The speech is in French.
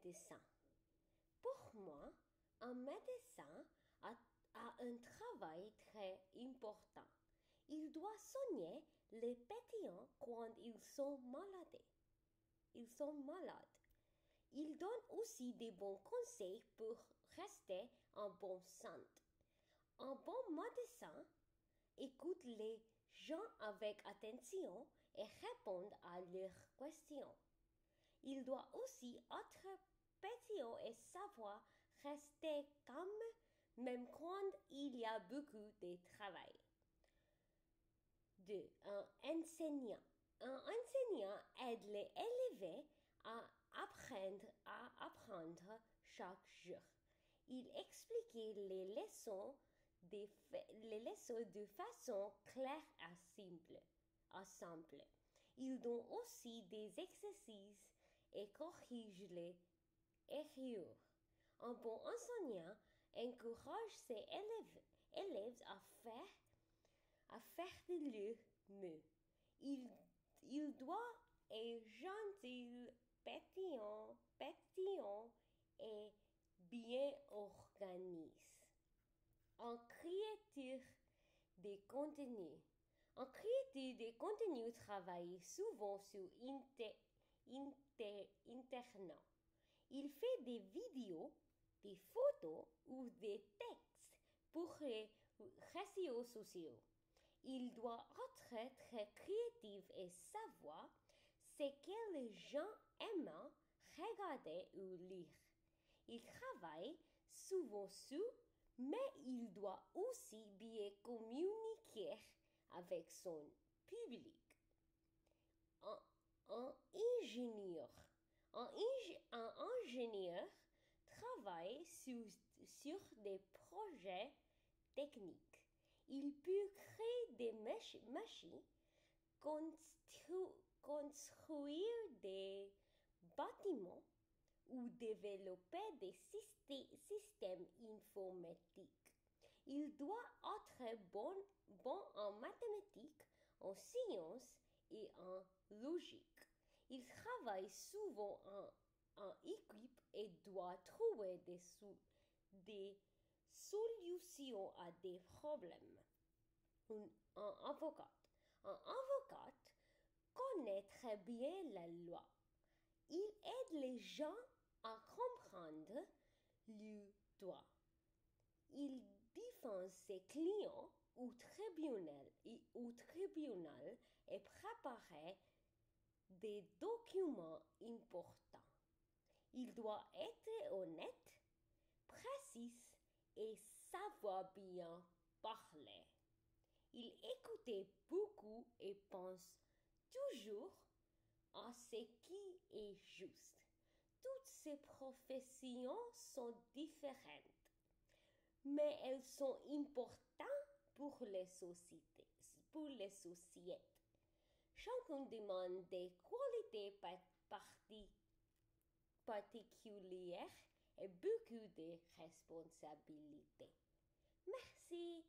médecin. Pour moi, un médecin a un travail très important. Il doit soigner les patients quand ils sont malades. Il donne aussi des bons conseils pour rester en bonne santé. Un bon médecin écoute les gens avec attention et répond à leurs questions. Il doit aussi être patient et savoir rester calme même quand il y a beaucoup de travail. 2. Un enseignant. Un enseignant aide les élèves à apprendre chaque jour. Il explique les leçons de façon claire et simple. Il donne aussi des exercices et corrige les erreurs. Un bon enseignant encourage ses élèves à faire de leur mieux. Il doit être gentil, pétillant et bien organisé. En créateur de contenu. Un créateur de contenu travaille souvent sur Internet. Il fait des vidéos, des photos ou des textes pour les réseaux sociaux. Il doit être très créatif et savoir ce que les gens aiment regarder ou lire. Il travaille souvent seul, mais il doit aussi bien communiquer avec son public. Un ingénieur. Un ingénieur travaille sur des projets techniques. Il peut créer des machines, construire des bâtiments ou développer des systèmes informatiques. Il doit être bon en mathématiques, en sciences et en logique. Il travaille souvent en équipe et doit trouver des solutions à des problèmes. Un avocat. Un avocat connaît très bien la loi. Il aide les gens à comprendre le droit. Il défend ses clients au tribunal et prépare des documents importants. Il doit être honnête, précis et savoir bien parler. Il écoute beaucoup et pense toujours à ce qui est juste. Toutes ces professions sont différentes, mais elles sont importantes pour les sociétés. Chacun demande des qualités particulières et beaucoup de responsabilités. Merci.